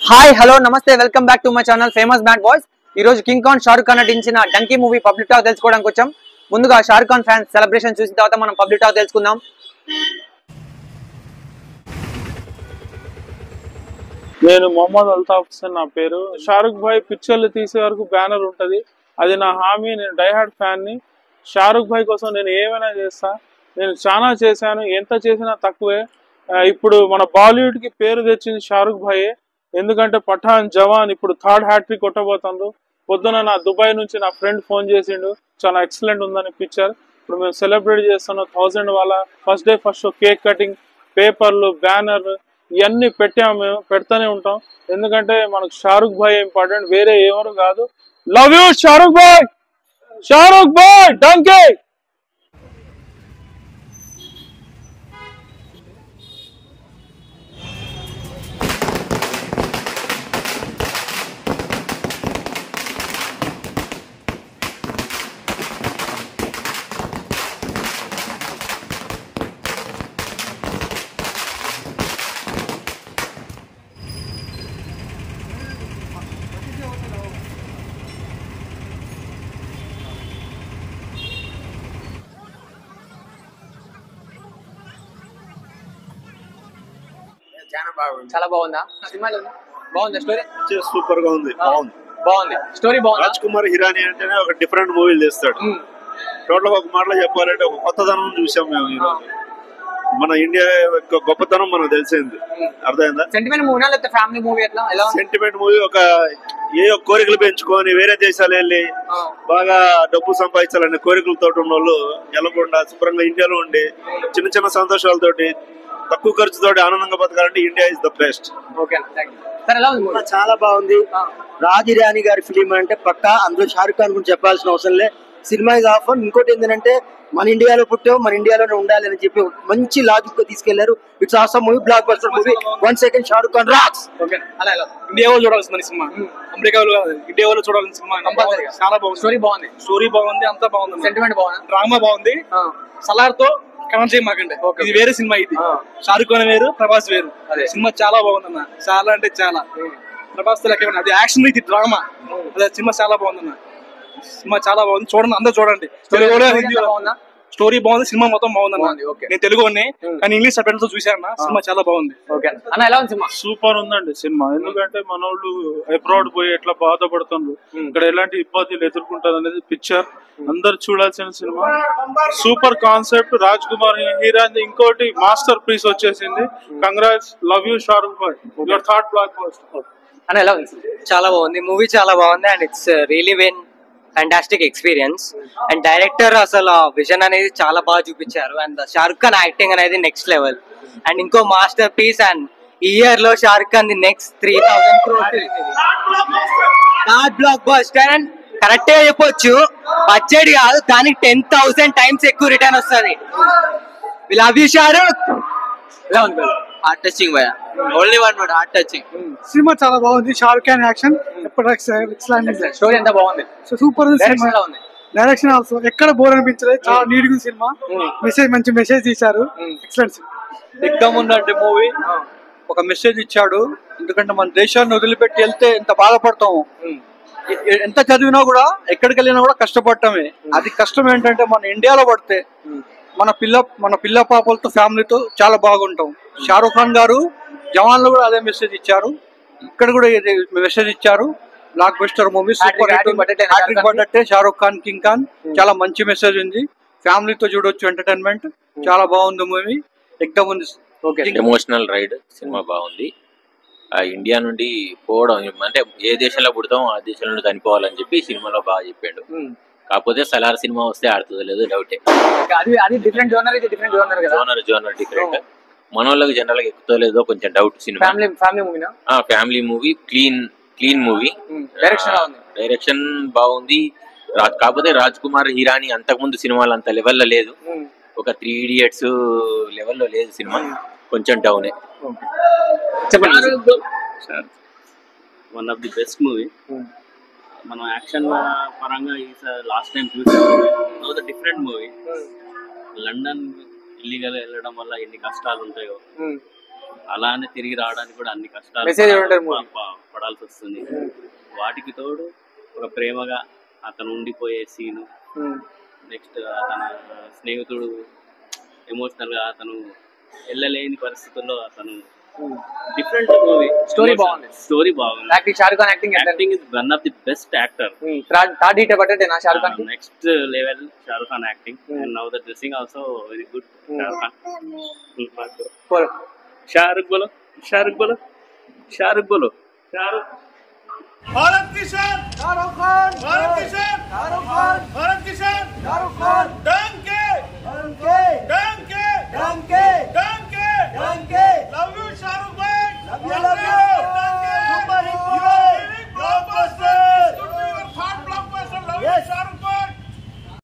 Hi hello నమస్తే welcome back to my channel famous bad boys. ఈ రోజు king Khan Shahrukh Khan నటించిన డంకీ మూవీ పబ్లిక్ టాక్ తెలుసుకోవడానికి వచ్చాం. ముందుగా షారుఖ్ ఖాన్ ఫ్యాన్స్ సెలబ్రేషన్ చూసిన తర్వాత మనం పబ్లిక్ టాక్ తెలుసుకుందాం. నేను మొహమ్మద్ అల్తాఫ్ హుస్సేన్ నా పేరు. షారుఖ్ భాయ్ పిక్చర్లు తీసే వరకు బ్యానర్ ఉంటది, అది నా హామీ. నేను డైహార్డ్ ఫ్యాన్ ని. షారుఖ్ భాయ్ కోసం నేను ఏమైనా చేస్తా. నేను చాలా చేశాను, ఎంత చేసినా తక్కువే. ఇప్పుడు మన బాలీవుడ్ కి పేరు తెచ్చింది షారుఖ్ భాయే. ఎందుకంటే పఠాన్, జవాన్ ఇప్పుడు థర్డ్ హ్యాట్రిక్ కొట్టబోతుండ్రు. పొద్దున నా దుబాయ్ నుంచి నా ఫ్రెండ్ ఫోన్ చేసిండు, చాలా ఎక్సలెంట్ ఉందని పిక్చర్. ఇప్పుడు మేము సెలబ్రేట్ చేస్తున్నాం 1000 వాళ్ళ first day first show, cake cutting, పేపర్లు, బ్యానర్ ఇవన్నీ పెట్టాము. మేము పెడతానే ఉంటాం, ఎందుకంటే మనకు షారుఖ్ భాయ్ ఇంపార్టెంట్, వేరే ఎవరు కాదు. లవ్ యూ షారుఖ్ భాయ్, షారుఖ్ భాయ్ డంకే. చాలా బాగుందా సినిమాలో? బాగుందా స్టోరీ? సూపర్ గా ఉంది. బాగుంది స్టోరీ. బాగుంది. రాజ్ కుమార్ హిరానీ అంటేనే ఒక డిఫరెంట్ మూవీలు చేస్తాడు. టోటల్ ఒక మాటలో చెప్పాలంటే ఒక కొత్తదనం చూసాం మేము ఈ రోజు. మన ఇండియా యొక్క గొప్పతనం మనకు తెలిసింది. అర్థమైందా? సెంటిమెంట్ మూవీ లేకపోతే ఫ్యామిలీ మూవీ ఎట్లా? Sentiment movie. ఒక ఏ కోరికలు పెంచుకొని వేరే దేశాలు వెళ్ళి బాగా డబ్బు సంపాదించాలనే కోరికలతో ఉన్న వాళ్ళు వెళ్ళకుండా శుభ్రంగా ఇండియాలో ఉండి చిన్న చిన్న సంతోషాలతోటి తక్కువ ఖర్చుతోటి ఆనందంగా బతకాలంటే ఇండియా ఇస్ ద బెస్ట్. చాలా బాగుంది. రాజ్ ఇరానీ గారి ఫిలిం అంటే పక్కా. అందులో షారుఖ్ ఖాన్ గురించి చెప్పాల్సిన అవసరం లే. Cinema is of. ఇంకోటి ఏంటంటే మన ఇండియాలో పుట్టాం, మన ఇండియాలోనే ఉండాలి అని చెప్పి మంచి లాజిక్ గా తీసుకెళ్లారు. It's awesome movie, blockbuster movie. 1 second Shahrukh Khan rocks. India వాళ్ళు చూడాల్సిన సినిమా, అమెరికా వాళ్ళు కాదు, ఇండియా వాళ్ళు చూడాల్సిన సినిమా. చాలా బాగుంది. స్టోరీ బాగుంది, అంతా బాగుంది. సెంటిమెంట్ బాగుంది, డ్రామా బాగుంది. సలార్ తో కనెక్ట్ చేయమాకండి, ఇది వేరే సినిమా. ఇది షారుఖ్ ఖాన్ వేరు, ప్రభాస్ వేరు. సినిమా చాలా బాగుందన్న, చాలా అంటే చాలా. ప్రభాస్ తో లెక్క అది యాక్షన్, ఇది డ్రామా. అదే సినిమా చాలా బాగుందన్న. సినిమా చాలా బాగుంది, చూడండి, అందరూ చూడండి. స్టోరీ బాగుంది, సినిమా మొత్తం బాగుందన్న. నేను తెలుగు కానీ ఇంగ్లీష్ సబ్టైటిల్స్ తో చూసాను. సినిమా చాలా బాగుంది. సూపర్ ఉందండి సినిమా. ఎందుకంటే మనోళ్ళు అబ్రాడ్ పోయి ఎట్లా బాధపడుతుండ్రు, ఇక్కడ ఎలాంటి ఇబ్బందులు ఎదుర్కొంటారు అనేది పిక్చర్. అందరు చూడాల్సిన cinema. Super concept. Raj Kumar Hirani ఇంకోటి మాస్టర్ పీస్ వచ్చేసింది. Congrats, love you Shahrukh Bhai, your third block buster. చాలా బాగుంది మూవీ, చాలా బాగుంది. And it's really fantastic experience. And director అసలు విజన్ అనేది చాలా బాగా చూపించారు. అండ్ షారుఖ్ ఖాన్ యాక్టింగ్ అనేది నెక్స్ట్ లెవెల్. అండ్ ఇంకో మాస్టర్ పీస్. అండ్ ఈ ఇయర్ లో Shahrukh Khan the next 3000 crores block buster. And correct గా చెప్పొచ్చు, బడ్జెట్ కాదు, దానికి 10,000 times ఎక్కువ రిటర్న్ వస్తుంది. Love you Shahrukh. Heart touching భయ, only one word, heart touching. Cinema చాలా బాగుంది. షారుఖ్ ఖాన్ యాక్షన్ స్టోరీ ఎంత బాగుంది, సూపర్ ఉంది. డైరెక్షన్ ఆల్సో ఎక్కడ బోర్ అనిపించలేదు, చాలా నీట్ గా సినిమా. మెసేజ్, మంచి మెసేజ్ తీశారు. ఎక్సలెంట్. దిగ్దమ్ ఉందంటే మూవీ, ఒక మెసేజ్ ఇచ్చాడు. ఎందుకంటే మన దేశాన్ని వదిలిపెట్టి వెళ్తే ఎంత బాధపడతాము, ఎంత చదివినా కూడా, ఎక్కడికి వెళ్ళినా కూడా కష్టపడటమే. అది కష్టం ఏంటంటే మన ఇండియాలో పడితే మన పిల్ల పాపలతో, ఫ్యామిలీతో చాలా బాగుంటాం. షారుఖ్ ఖాన్ గారు జవాన్ లో కూడా అదే మెసేజ్ ఇచ్చారు, ఇక్కడ కూడా మెసేజ్ ఇచ్చారు. Blockbuster movie, super hit పడ్డట్టే. షారుఖ్ ఖాన్, కింగ్ ఖాన్, చాలా మంచి మెసేజ్ ఉంది. ఫ్యామిలీతో చూడొచ్చు, ఎంటర్టైన్మెంట్. చాలా బాగుంది మూవీ, ఎక్దమ్ ఉంది. Emotional ride. సినిమా బాగుంది. ఇండియా నుండి పోవడం అంటే ఏ దేశంలో పుడతాం ఆ దేశం నుండి చనిపోవాలని చెప్పి సినిమాలో బాగా చెప్పాడు. కాకపోతే సలార్ సినిమా వస్తే ఆడుతుందో లేదో డౌటే. Genre different. మనోళ్ళకి జనరల్ గా ఎక్కుతో లేదో కొంచెం doubt. Cinema family movie, clean movie. Direction బాగుంది. కాకపోతే రాజ్ కుమార్ హిరానీ అంతకుముందు సినిమాలు అంత లెవెల్లో లేదు. ఒక 3 Idiots లెవెల్లో లేదు సినిమా, కొంచెం డౌనే. One of the best movie. మనం యాక్షన్ పరంగా లాస్ట్ టైం చూసాం, డిఫరెంట్ మూవీ. లండన్ ఇల్లీగల్ వెళ్ళడం వల్ల ఎన్ని కష్టాలు ఉంటాయో, అలానే తిరిగి రావడానికి కూడా అన్ని కష్టాలు Message ఏమంటారు movie? పడాల్సి వస్తుంది. వాటికి తోడు ఒక ప్రేమగా అతను ఉండిపోయే సీను, నెక్స్ట్ తన స్నేహితుడు ఎమోషనల్ గా అతను వెళ్ళలేని పరిస్థితుల్లో అతను డిఫరెంట్ మూవీ. Story బాగుంది. స్టోరీ బాగుంది. Acting Shahrukh Khan acting acting is one of the best actor. Third hit బట్టే నా Shahrukh Khan next level Shahrukh Khan acting and now the dressing also very good. Shahrukh Khan Shahrukh बोलो, शाहरुख बोलो, शाहरुख बोलो, शाहरुख। भारत की शान शाहरुख खान, भारत की शान शाहरुख खान, भारत की शान